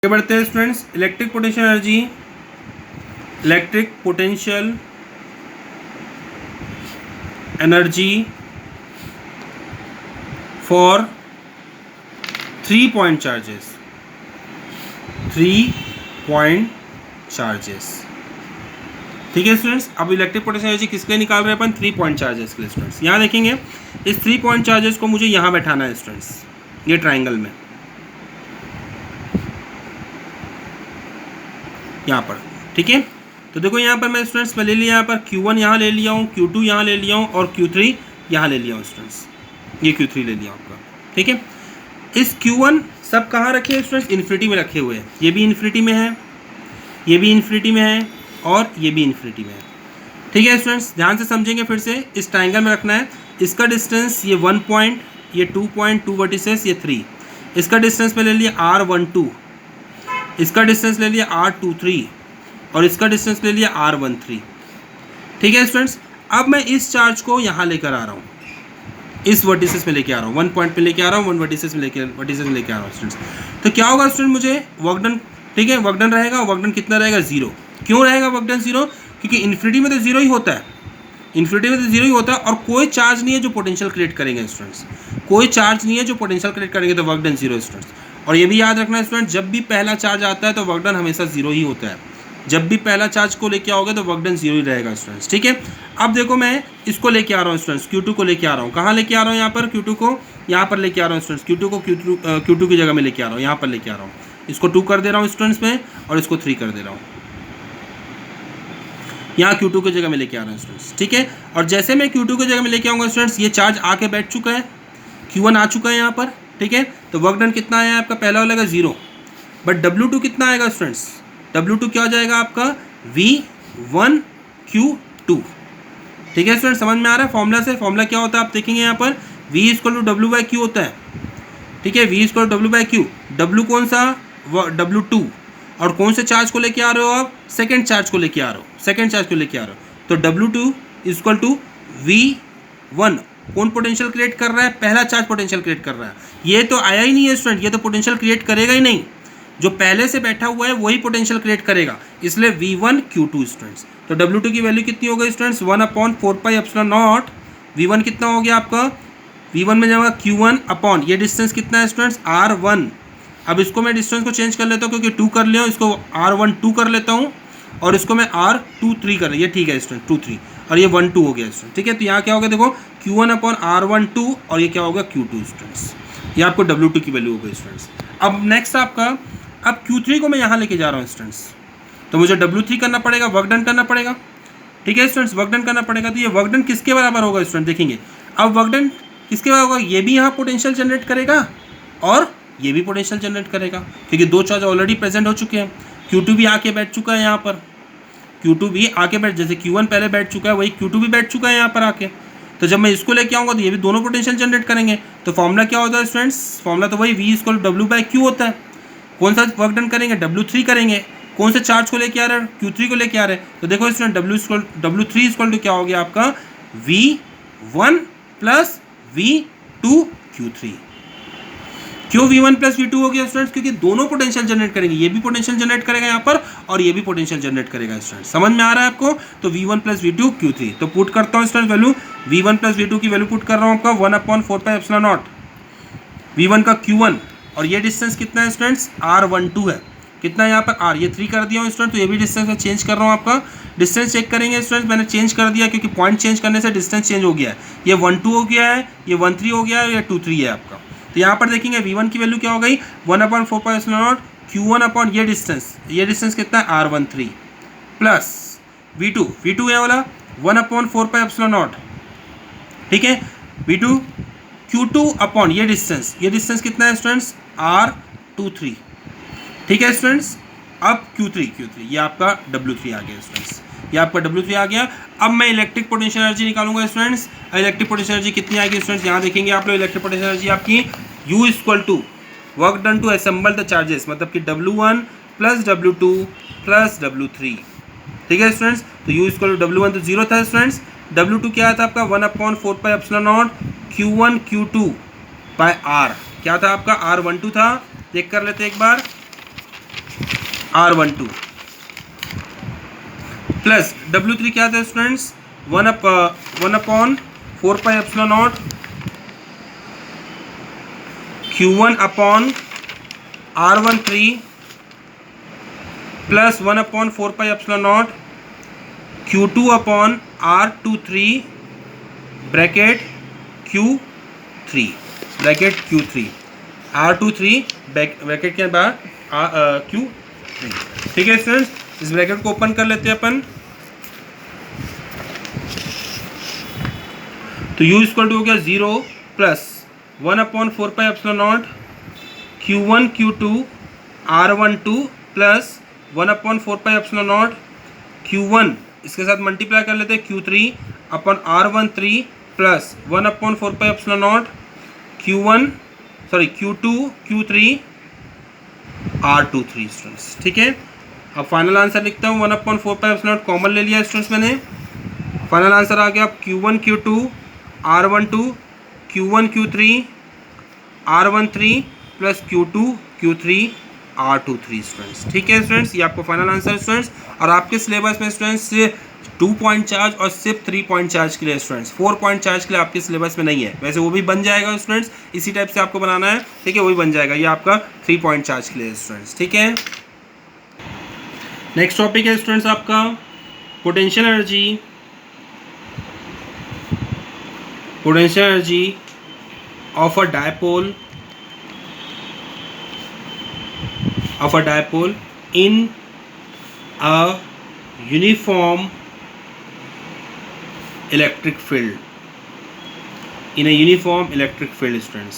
आगे बढ़ते हैं students. Electric potential energy, electric potential energy for 3 point charges. 3 point charges, ठीक है स्टूडेंट्स। अब इलेक्ट्रिक पोटेंशियल एनर्जी किसके लिए निकाल रहे हैं अपन? 3 पॉइंट चार्जेस के लिए स्टूडेंट्स। यहाँ देखेंगे इस 3 पॉइंट चार्जेस को मुझे यहाँ बैठाना है स्टूडेंट्स, ये ट्राइंगल में यहाँ पर, ठीक है। तो देखो यहाँ पर मैं स्टूडेंट्स मैं ले लिया यहाँ पर Q1 यहाँ ले लिया हूँ, Q2 यहाँ ले लिया हूँ और Q3 यहाँ ले लिया हूँ स्टूडेंट्स। ये Q3 ले लिया आपका, ठीक है। इस Q1 सब कहाँ रखे हैं स्टूडेंट्स? इन्फिनिटी में रखे हुए हैं। ये भी इन्फिनिटी में है, ये भी इन्फिनिटी में है और ये भी इन्फिनिटी में है, ठीक है स्टूडेंट्स। ध्यान से समझेंगे, फिर से इस ट्राइंगल में रखना है। इसका डिस्टेंस ये 1 पॉइंट, ये 2 पॉइंट, 2 वर्टिसेस, ये 3। इसका डिस्टेंस में ले लिया R12, इसका डिस्टेंस ले लिया R23 और इसका डिस्टेंस ले लिया R13, ठीक है स्टूडेंट्स। अब मैं इस चार्ज को यहाँ लेकर आ रहा हूँ, इस वर्टिसेस में लेके आ रहा हूँ, 1 पॉइंट पे लेके आ रहा हूँ, 1 वर्टिसेस में लेके आ रहा हूँ स्टूडेंट्स। तो क्या होगा स्टूडेंट? मुझे वर्क डन, ठीक है, वर्क डन रहेगा। वर्क डन कितना रहेगा? 0। क्यों रहेगा वर्क डन 0? क्योंकि इन्फिनिटी में तो 0 ही होता है, इन्फिनिटी में तो 0 ही होता है और कोई चार्ज नहीं है जो पोटेंशियल क्रिएट करेंगे स्टूडेंट्स। कोई चार्ज नहीं है जो पोटेंशियल क्रिएट करेंगे, तो वर्क डन 0 स्टूडेंट्स। और ये भी याद रखना है स्टूडेंट, जब भी पहला चार्ज आता है तो वर्क डन हमेशा 0 ही होता है। जब भी पहला चार्ज को लेके आओगे तो वर्क डन 0 ही रहेगा स्टूडेंट्स, ठीक है। अब देखो मैं इसको लेके आ रहा हूँ स्टूडेंट्स, Q2 को लेके आ रहा हूँ। कहाँ लेके आ रहा हूँ? यहाँ पर Q2 को यहाँ पर लेके आ रहा हूँ स्टूडेंट्स। Q2 को Q2 की जगह में लेके आ रहा हूँ, यहाँ पर लेके आ रहा हूँ। इसको 2 कर दे रहा हूँ स्टूडेंट्स में और इसको 3 कर दे रहा हूँ। यहाँ Q2 की जगह में लेके आ रहा हूँ स्टूडेंट्स, ठीक है। और जैसे मैं Q2 की जगह में लेके आऊँगा स्टूडेंट्स, ये चार्ज आके बैठ चुका है, Q1 आ चुका है यहाँ पर, ठीक है। तो वर्क डन कितना आया आपका? पहला वाला 0, बट W2 कितना आएगा स्टूडेंट्स? W2 क्या हो जाएगा आपका? V1Q2, ठीक है स्टूडेंट। समझ में आ रहा है फॉर्मूला से? फॉर्मूला क्या होता है आप देखेंगे यहाँ पर, V = W/Q होता है, ठीक है। V = W/Q। W कौन सा? W2। और कौन से चार्ज को लेके आ रहे हो आप? सेकेंड चार्ज को लेके आ रहे हो, सेकेंड चार्ज को लेके आ रहे हो। तो W2 = V1। कौन पोटेंशियल क्रिएट कर रहा है? पहला चार्ज पोटेंशियल क्रिएट कर रहा है। ये तो आया ही नहीं है स्टूडेंट, ये तो पोटेंशियल क्रिएट करेगा ही नहीं। जो पहले से बैठा हुआ है वही पोटेंशियल क्रिएट करेगा, इसलिए V1Q2 स्टूडेंट्स। तो W2 की वैल्यू कितनी हो गई स्टूडेंट्स? 1/4πε0। V1 कितना हो गया आपका? V1 में जाएगा Q1 अपॉन, ये डिस्टेंस कितना है स्टूडेंट्स? R1। अब इसको मैं डिस्टेंस को चेंज कर लेता हूँ, क्योंकि 2 कर लिया, इसको R12 कर लेता हूँ और इसको मैं R23 कर, ये ठीक है स्टूडेंट, 2-3 और ये 1-2 हो गया स्टूडेंट, ठीक है। तो यहाँ क्या होगा देखो, Q1 अपॉन R12 और ये क्या होगा? Q2 students. ये आपको W2 की वैल्यू हो गई स्टूडेंट्स। अब नेक्स्ट आपका, अब Q3 को मैं यहाँ लेके जा रहा हूँ स्टूडेंट्स, तो मुझे W3 करना पड़ेगा, वर्क डन करना पड़ेगा, ठीक है स्टूडेंट्स, वर्क डन करना पड़ेगा। तो ये वर्क डन किसके बराबर होगा स्टूडेंट? देखेंगे अब वर्क डन किसके बराबर होगा? ये भी यहाँ पोटेंशियल जनरेट करेगा और ये भी पोटेंशियल जनरेट करेगा, क्योंकि 2 चार्ज ऑलरेडी प्रेजेंट हो चुके हैं। Q2 भी आके बैठ चुका है यहाँ पर, Q2 भी आके बैठ, जैसे Q1 पहले बैठ चुका है वही Q2 भी बैठ चुका है यहाँ पर आके। तो जब मैं इसको लेके आऊँगा तो ये भी दोनों पोटेंशियल जनरेट करेंगे। तो फॉर्मूला क्या होता है स्टूडेंट्स? फॉर्मूला तो वही V = W/Q होता है। कौन सा वर्क डन करेंगे? W3 करेंगे। कौन से चार्ज को लेके आ रहे हैं? Q3 को लेके आ रहे हैं। तो देखो स्टूडेंट, W3 = क्या हो गया आपका? V1 + V2Q3। क्यों V1 + V2 हो गया स्टूडेंट्स? क्योंकि दोनों पोटेंशियल जनरेट करेंगे, ये भी पोटेंशियल जनरेट करेगा यहाँ पर और ये भी पोटेंशियल जनरेट करेगा स्टूडेंट्स। समझ में आ रहा है आपको? तो V1 + V2Q3। तो पुट करता हूँ स्टूडेंट वैल्यू, V1 + V2 की वैल्यू पुट कर रहा हूँ आपका 1/4πε0। V1 का Q1 और ये डिस्टेंस कितना है स्टूडेंट्स? R12 है। कितना है यहाँ पर? R, ये 3 कर दिया हूँ स्टूडेंट। तो ये भी डिस्टेंस मैं चेंज कर रहा हूँ आपका। डिस्टेंस चेक करेंगे स्टूडेंट, मैंने चेंज कर दिया क्योंकि पॉइंट चेंज करने से डिस्टेंस चेंज हो गया है। ये 1-2 हो गया है, ये 1-3 हो गया है, ये 2-3 है आपका। तो यहाँ पर देखेंगे V1 की वैल्यू क्या हो गई? 1/4πε0 Q1 अपॉन ये डिस्टेंस कितना है? R13 प्लस V2 है वाला 1/4πε0, ठीक है। V2 Q2 अपॉन ये डिस्टेंस कितना है स्टूडेंट्स? R23, ठीक है स्टूडेंट्स। अब Q3 ये आपका W3 आ गया स्टूडेंट्स, ये आपका W3 आ गया। अब मैं इलेक्ट्रिक पोटेंशियल एनर्जी निकालूंगा स्टूडेंट्स। इलेक्ट्रिक पोटेंशियल एनर्जी कितनी आएगी स्टूडेंट्स? यहाँ देखेंगे आप लोग, इलेक्ट्रिक पोटेंशियल एनर्जी आपकी U = work done to assemble the charges, मतलब कि W1 + W2 + W3, ठीक है स्टूडेंट्स। तो U = W1 तो 0 था स्टूडेंट्स। W2 क्या था आपका? 1/4πε0 Q1 Q2/R, क्या था आपका? R12 था। चेक कर लेते एक बार, R12 प्लस W3 क्या था students, 1/4πε0 Q1 upon R13 plus 1/4πε0 Q2 upon R23 bracket Q3 R23 bracket के बाद Q3। ठीक है स्टूडेंट्स, इस ब्रैकेट को ओपन कर लेते हैं अपन। तो U इक्वल टू हो गया 0 plus 1/4πε0 Q1 Q2 R12 plus 1/4πε0 Q1 इसके साथ मल्टीप्लाई कर लेते हैं Q3 अपन R13 plus 1/4πε0 Q2 Q3 R23 students. ठीक है, अब फाइनल आंसर लिखता हूँ। 1/4πε0 कॉमन ले लिया स्टूडेंट्स मैंने, फाइनल आंसर आ गया Q1 Q2 R12 Q1 Q3 R13 plus Q2 Q3 R23 students. ठीक है स्टूडेंट्स, ये आपको फाइनल आंसर स्टूडेंट्स। और आपके सिलेबस में स्टूडेंट्स 2 पॉइंट चार्ज और सिर्फ 3 पॉइंट चार्ज के लिए स्टूडेंट्स, 4 पॉइंट चार्ज के लिए आपके सिलेबस में नहीं है। वैसे वो भी बन जाएगा स्टूडेंट्स, इसी टाइप से आपको बनाना है। ठीक है, वो भी बन जाएगा, ये आपका 3 पॉइंट चार्ज के लिए स्टूडेंट्स। ठीक है, नेक्स्ट टॉपिक है स्टूडेंट्स आपका potential energy of a dipole in a uniform electric field students.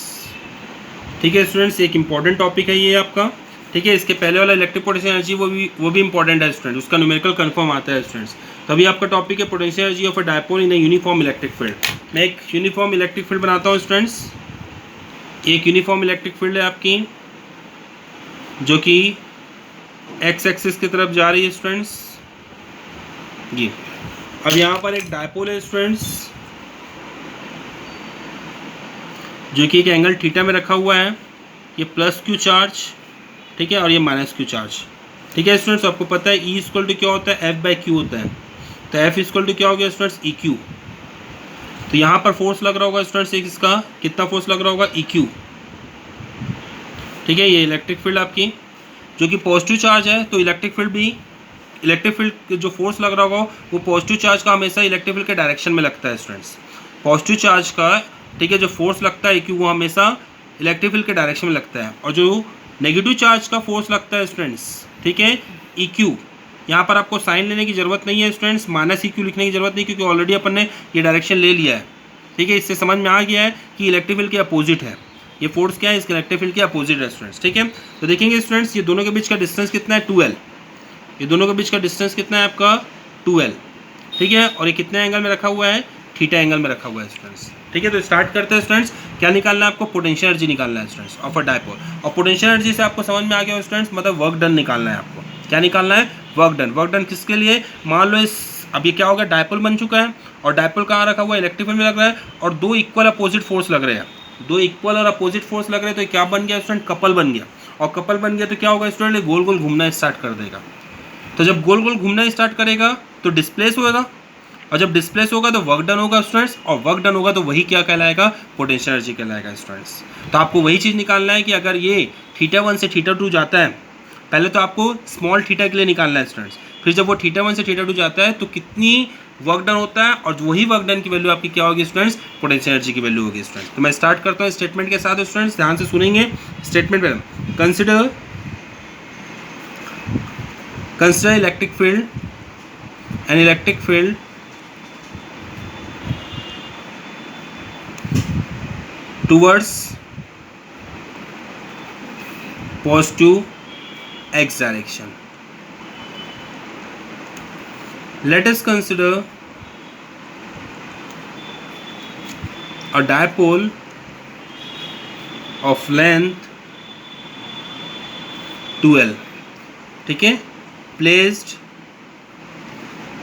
ठीक है स्टूडेंट्स, एक इंपॉर्टेंट टॉपिक है ये आपका। ठीक है, इसके पहले वाला इलेक्ट्रिक पोटेंशियल एनर्जी वो भी इंपॉर्टेंट है स्टूडेंट, उसका न्यूमेरिकल कंफर्म आता है स्टूडेंट्स। तभी आपका टॉपिक है potential energy of a dipole in a uniform electric field. मैं एक यूनिफॉर्म इलेक्ट्रिक फील्ड बनाता हूँ स्टूडेंट्स। एक यूनिफॉर्म इलेक्ट्रिक फील्ड है आपकी जो कि एक्स एक्सिस की तरफ जा रही है स्टूडेंट्स जी। अब यहाँ पर एक डायपोल है स्टूडेंट्स जो कि एक एंगल थीटा में रखा हुआ है। ये प्लस क्यू चार्ज, ठीक है, और ये माइनस क्यू चार्ज। ठीक है स्टूडेंट्स, आपको पता है E इक्वल टू क्या होता है, F/Q होता है। तो F इक्वल टू क्या हो गया स्टूडेंट्स, EQ। तो यहाँ पर फोर्स लग रहा होगा स्टूडेंट्स, एक इसका कितना फोर्स लग रहा होगा, EQ। ठीक है, ये इलेक्ट्रिक फील्ड आपकी जो कि पॉजिटिव चार्ज है, तो इलेक्ट्रिक फील्ड जो फोर्स लग रहा होगा वो पॉजिटिव चार्ज का हमेशा इलेक्ट्रिक फील्ड के डायरेक्शन में लगता है स्टूडेंट्स। पॉजिटिव चार्ज का, ठीक है, जो फोर्स लगता है EQ वो हमेशा इलेक्ट्रिक फील्ड के डायरेक्शन में लगता है। और जो नेगेटिव चार्ज का फोर्स लगता है स्टूडेंट्स, ठीक है, EQ, यहाँ पर आपको साइन लेने की ज़रूरत नहीं है स्टूडेंट्स, -EQ लिखने की ज़रूरत नहीं, क्योंकि ऑलरेडी अपन ने ये डायरेक्शन ले लिया है। ठीक है, इससे समझ में आ गया है कि इलेक्ट्रिक फील्ड के अपोजिट है ये फोर्स, क्या है, इसके इलेक्ट्रिक फील्ड के अपोजिट है स्टूडेंट्स। ठीक है, तो देखेंगे स्टूडेंट्स, ये दोनों के बीच का डिस्टेंस कितना है, 2L। ये दोनों के बीच का डिस्टेंस कितना है आपका, 2L। ठीक है, और ये कितने एंगल में रखा हुआ है, थीटा एंगल में रखा हुआ है स्टूडेंट्स। ठीक है, तो स्टार्ट करते हैं स्टूडेंट्स। क्या निकालना है आपको, पोटेंशियल एनर्जी निकालना है स्टूडेंट्स ऑफ अ डायपोल। और पोटेंशियल एनर्जी से आपको समझ में आ गया स्टूडेंट्स, मतलब वर्क डन निकालना है आपको। क्या निकालना है, वर्क डन। वर्क डन किसके लिए, मान लो अब ये क्या होगा, डायपोल बन चुका है और डायपोल कहाँ रखा हुआ है, इलेक्ट्रिक फील्ड में लग रहा है, और 2 इक्वल अपोजिट फोर्स लग रहे हैं। 2 इक्वल और अपोजिट फोर्स लग रहे हैं, तो क्या बन गया स्टूडेंट, कपल बन गया। और कपल बन गया तो क्या होगा स्टूडेंट, ये गोल गोल घूमना स्टार्ट कर देगा। तो जब गोल गोल घूमना स्टार्ट करेगा तो डिस्प्लेस होगा, और जब डिस्प्लेस होगा तो वर्क डन होगा स्टूडेंट्स, और वर्क डन होगा तो वही क्या कहलाएगा, पोटेंशियल एनर्जी कहलाएगा स्टूडेंट्स। तो आपको वही चीज़ निकालना है कि अगर ये θ1 से θ2 जाता है, पहले तो आपको स्मॉल थीटा के लिए निकालना है स्टूडेंट्स, फिर जब वो θ1 से θ2 जाता है तो कितनी वर्क डन होता है, और वही वर्क डन की वैल्यू आपकी क्या होगी स्टूडेंट्स, पोटेंशियल एनर्जी की वैल्यू होगी स्टूडेंट्स। तो मैं स्टार्ट करता हूँ स्टेटमेंट के साथ स्टूडेंट्स, ध्यान से सुनेंगे स्टेटमेंट में। Consider electric field an electric field towards positive x direction. Let us consider a dipole of length 2L, ठीक है, placed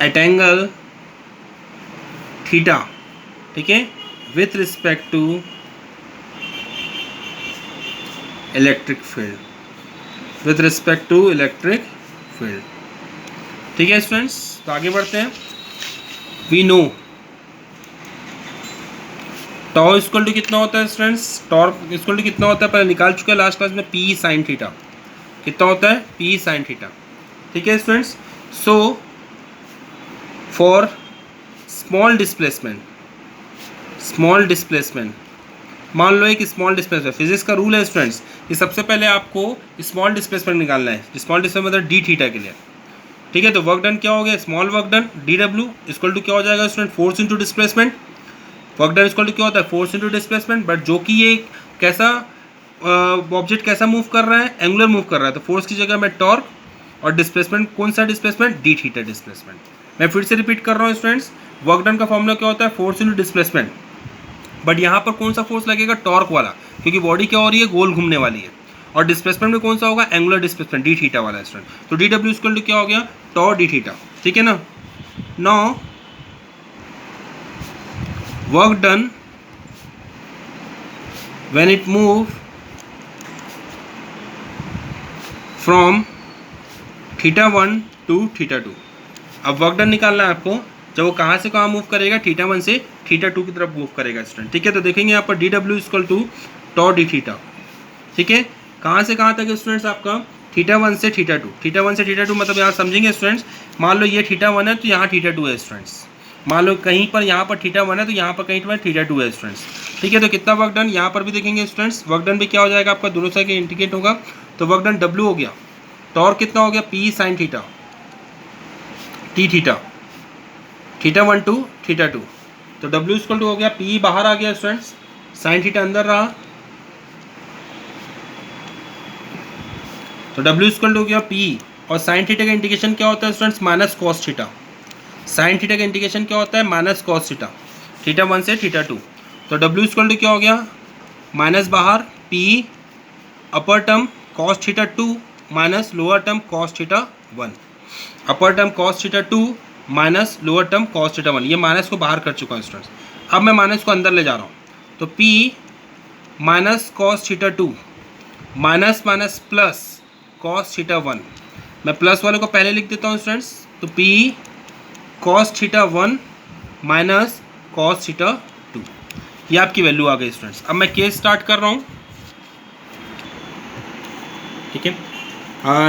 at angle theta, ठीक है, with respect to electric field, with respect to electric field. ठीक है students, तो आगे बढ़ते हैं। We know tau equal to कितना होता है स्टूडेंट्स, टॉर्क इक्वल टू कितना होता है पहले निकाल चुके हैं लास्ट क्लास में, पी साइन थीटा। कितना होता है, पी साइन थीटा। ठीक है students, so for small displacement, मान लो एक स्मॉल डिस्प्लेसमेंट, फिजिक्स का रूल है स्टूडेंट्स कि सबसे पहले आपको स्मॉल डिस्प्लेसमेंट निकालना है। स्मॉल डिस्प्लेसमेंट मतलब डी थीटा के लिए। ठीक है, तो वर्क डन क्या हो गया, small work done d W equal to क्या हो जाएगा student, force into displacement. Work done equal to क्या होता है, फोर्स इंटू डिस्प्लेसमेंट, बट जो कि ये कैसा ऑब्जेक्ट कैसा मूव कर रहा है, एंगुलर मूव कर रहा है, तो फोर्स की जगह में टॉर्क, और डिस्प्लेसमेंट कौन सा डिस्प्लेसमेंट, डी थीटा डिस्प्लेसमेंट। मैं फिर से रिपीट कर रहा हूँ स्टूडेंट्स, वर्क डन का फॉर्मूला क्या होता है, फोर्स इंटू डिस्प्लेसमेंट, बट यहाँ पर कौन सा फोर्स लगेगा, टॉर्क वाला, क्योंकि बॉडी क्या हो रही है, गोल घूमने वाली है। और डिस्प्लेसमेंट में कौन सा होगा, एंगुलर डिस्प्लेसमेंट, डी थीटा वाला स्टूडेंट। तो डी डब्ल्यू इक्वल टू क्या हो गया, टॉ डी थीटा। ठीक है ना। Now work done when it move from θ1 to θ2। अब वर्क डन निकालना है आपको, जब वो कहाँ से कहाँ मूव करेगा, θ1 से θ2 की तरफ मूव करेगा स्टूडेंट। ठीक है, तो देखेंगे यहाँ पर d W equal to tau D theta. ठीक है, कहाँ से कहाँ तक है स्टूडेंट्स आपका, θ1 से θ2। θ1 से θ2 मतलब यहाँ समझेंगे स्टूडेंट्स, मान लो ये θ1 है तो यहाँ θ2 है स्टूडेंट्स। मान लो कहीं पर यहाँ पर θ1 है तो यहाँ पर कहीं पर θ2 है स्टूडेंट्स। ठीक है, तो कितना वर्क डन यहाँ पर भी देखेंगे स्टूडेंट्स, वर्क डन भी क्या हो जाएगा आपका, दोनों साइड इंडिकेट होगा, तो वर्क डन डब्ल्यू हो गया, टॉर्क कितना हो गया, P sine theta, T theta, θ1 to θ2, तो डब्ल्यू इक्वल टू हो गया, पी बाहर आ गया स्टूडेंट्स, साइन थीटा अंदर रहा, तो डब्ल्यू इक्वल टू हो गया पी, और साइन थीटा का इंडिकेशन क्या होता है students, minus cos theta. Sine theta का इंडिकेशन क्या होता है, माइनस कॉस थीटा, θ1 से θ2। तो डब्ल्यू इक्वल टू क्या हो गया, माइनस बाहर, P upper term cos θ2 minus lower term cos θ1, upper term cos θ2 minus lower term cos θ1। ये माइनस को बाहर कर चुका हूँ स्टूडेंट्स, अब मैं माइनस को अंदर ले जा रहा हूँ, तो P minus cos θ2 minus minus plus cos θ1। मैं प्लस वाले को पहले लिख देता हूँ स्टूडेंट्स, तो P कॉस θ1 माइनस कॉस θ2, ये आपकी वैल्यू आ गई स्टूडेंट्स। अब मैं केस स्टार्ट कर रहा हूँ। ठीक है,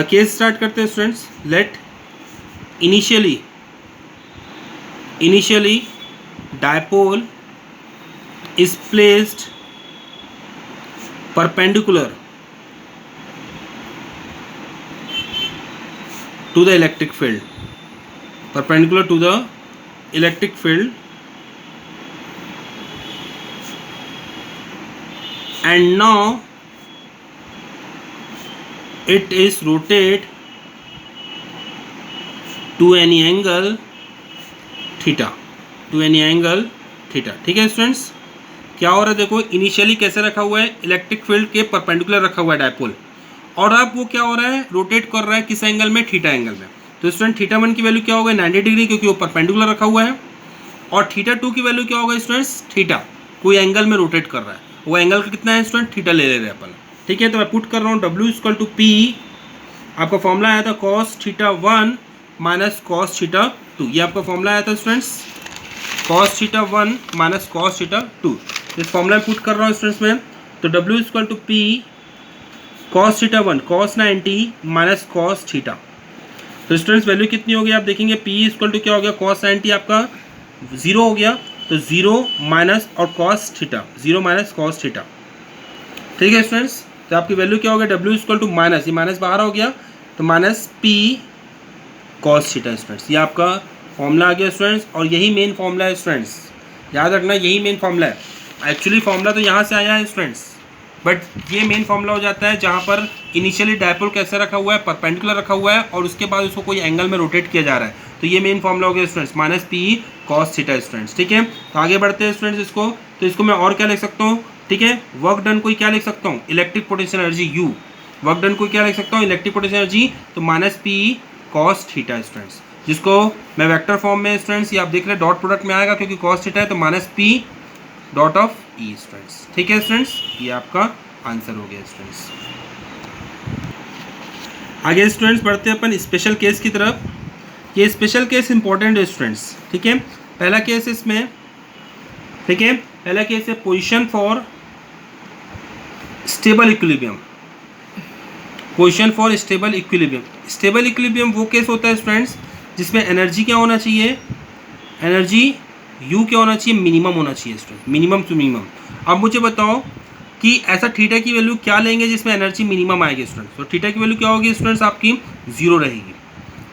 केस स्टार्ट करते हैं students. Let initially dipole is placed perpendicular to the electric field, perpendicular to the electric field, and now it is rotate to any angle थीटा, टू एनी एंगल थीटा। ठीक है स्टूडेंट्स, क्या हो रहा है देखो, इनिशियली कैसे रखा हुआ है, इलेक्ट्रिक फील्ड के परपेंडिकुलर रखा हुआ है डायपोल, और अब वो क्या हो रहा है, रोटेट कर रहा है किस एंगल में, थीटा एंगल में। तो स्टूडेंट θ1 की वैल्यू क्या होगा, 90 डिग्री, क्योंकि वो परपेंडिकुलर रखा हुआ है, और θ2 की वैल्यू क्या होगा स्टूडेंट्स, थीटा, कोई एंगल में रोटेट कर रहा है, वो एंगल का कितना है स्टूडेंट, थीटा ले रहे हैं अपन। ठीक है, तो मैं पुट कर रहा हूँ डब्ल्यू इक्वल टू पी, आपका फॉर्मूला आया था कॉस θ1 माइनस कॉस θ2, ये आपका फॉर्मूला आया था स्टूडेंट्स, कॉस θ1 माइनस कॉस θ2। इस फॉर्मूला में पुट कर रहा हूँ स्टूडेंट्स में, तो W equal to P cos θ1 cos 90 minus cos theta. तो स्टूडेंट्स वैल्यू कितनी होगी आप देखेंगे, पी इक्वल टू क्या हो गया, कॉस 90 आपका 0 हो गया, तो 0 माइनस और cos theta, 0 minus cos theta. ठीक है स्टूडेंट्स, तो आपकी वैल्यू क्या हो गया, डब्ल्यू इक्वल टू माइनस, ये माइनस बाहर हो गया, तो minus p cos theta students, ये आपका फॉर्मूला आ गया स्टूडेंट्स, और यही मेन फॉर्मूला है स्टूडेंट्स, याद रखना यही मेन फॉर्मूला है। एक्चुअली फॉर्मूला तो यहाँ से आया है स्टूडेंट्स, बट ये मेन फॉर्मूला हो जाता है जहाँ पर इनिशियली डायपोल कैसे रखा हुआ है, परपेंडिकुलर रखा हुआ है, और उसके बाद उसको कोई एंगल में रोटेट किया जा रहा है, तो ये मेन फॉर्मूला हो गया students, minus p cos theta students. ठीक है, तो आगे बढ़ते हैं स्टूडेंट्स इसको, तो इसको मैं और क्या लिख सकता हूँ, ठीक है, वर्क डन को क्या लिख सकता हूँ, electric potential energy you, work done को क्या लिख सकता हूँ, इलेक्ट्रिक पोटेंशियल एनर्जी, तो minus p cos theta students, जिसको मैं वेक्टर फॉर्म में स्टूडेंट्स ये आप देख रहे हैं डॉट प्रोडक्ट में आएगा, क्योंकि कॉस थीटा है, तो minus P dot of E students. ठीक है स्टूडेंट्स, ये आपका आंसर हो गया स्टूडेंट्स। आगे स्टूडेंट्स बढ़ते हैं अपन स्पेशल केस की तरफ। ये स्पेशल केस इंपॉर्टेंट है स्टूडेंट्स, ठीक है। पहला केस इसमें, ठीक है, पहला केस है position for stable equilibrium. Position for stable equilibrium. Stable equilibrium वो केस होता है स्टूडेंट्स जिसमें एनर्जी क्या होना चाहिए, एनर्जी यू क्या होना चाहिए, मिनिमम होना चाहिए स्टूडेंट, मिनिमम टू मिनिमम। अब मुझे बताओ कि ऐसा थीटा की वैल्यू क्या लेंगे जिसमें एनर्जी मिनिमम आएगी स्टूडेंट्स। तो थीटा की वैल्यू क्या होगी स्टूडेंट्स, आपकी जीरो रहेगी।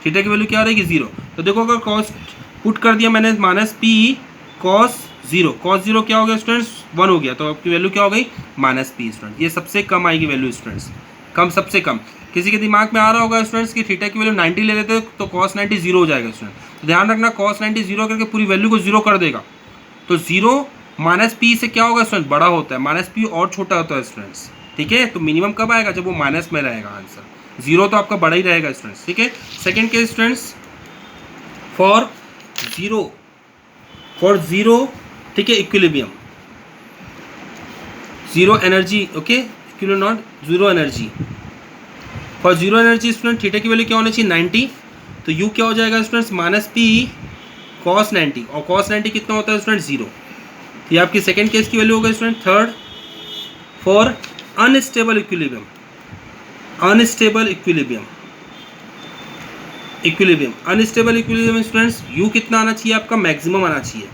थीटा की वैल्यू क्या रहेगी, जीरो। तो देखो अगर कॉस पुट कर दिया मैंने minus p cos zero, cos zero क्या हो गया स्टूडेंट्स, 1 हो गया। तो आपकी वैल्यू क्या हो गई, माइनस पी स्टूडेंट। ये सबसे कम आएगी वैल्यू स्टूडेंट्स, कम, सबसे कम। किसी के दिमाग में आ रहा होगा स्टूडेंट्स कि थीटा की वैल्यू 90 ले लेते तो कॉस 90 जीरो हो जाएगा स्टूडेंट। तो ध्यान रखना कॉस 90 जीरो करके पूरी वैल्यू को जीरो कर देगा। तो जीरो माइनस पी से क्या होगा स्टूडेंट, बड़ा होता है, माइनस पी और छोटा होता है स्टूडेंट्स, ठीक है। तो मिनिमम कब आएगा, जब वो माइनस में रहेगा आंसर। जीरो तो आपका बड़ा ही रहेगा स्टूडेंट्स, ठीक है। Second case students for zero, ठीक है, equilibrium, zero energy, okay, equilibrium not zero energy. For zero energy student theta की वैल्यू क्या होनी चाहिए, 90। तो यू क्या हो जाएगा स्टूडेंट्स, माइनस पी कॉस 90, और कॉस 90 कितना होता है स्टूडेंट, जीरो। ये आपकी सेकेंड केस की वैल्यू होगा student. Third for unstable equilibrium, unstable equilibrium, equilibrium, unstable equilibrium students you कितना आना चाहिए आपका, मैक्सिमम आना चाहिए।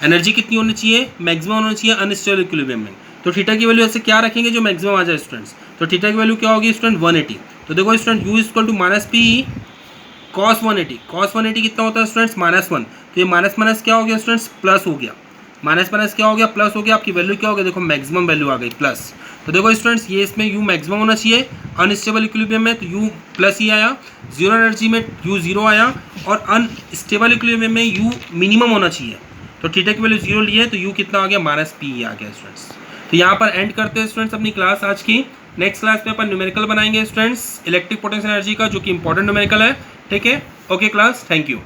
एनर्जी कितनी होनी चाहिए, मैक्सिमम होना चाहिए अनस्टेबल इक्विलिब्रियम में। तो थीटा की वैल्यू ऐसे क्या रखेंगे जो मैक्सिमम आ जाए स्टूडेंट्स। तो थीटा की वैल्यू क्या होगी स्टूडेंट, 180। तो देखो student u equal to minus p cos 180, cos 180 कितना होता है स्टूडेंट्स, -1। तो ये माइनस माइनस क्या हो गया स्टूडेंट्स, प्लस हो गया। माइनस माइनस क्या हो गया, प्लस हो गया। आपकी वैल्यू क्या हो गया, देखो मैक्सिमम वैल्यू आ गई, प्लस। तो देखो स्टूडेंट्स ये इसमें यू मैक्सिमम होना चाहिए अनस्टेबल इक्विलिब्रियम में, तो यू प्लस ही आया। जीरो एनर्जी में यू जीरो आया, और अनस्टेबल इक्विलिब्रियम में यू मिनिमम होना चाहिए। तो थीटा की वैल्यू जीरो ली है, तो यू कितना आ गया, माइनस पी आ गया स्टूडेंट्स। तो यहाँ पर एंड करते हैं स्टूडेंट्स अपनी क्लास आज की। नेक्स्ट क्लास में अपन न्यूमेरिकल बनाएंगे स्टूडेंट्स इलेक्ट्रिक पोटेंशियल एनर्जी का, जो कि इंपॉर्टेंट न्यूमेरिकल है, ठीक है। Okay class, thank you.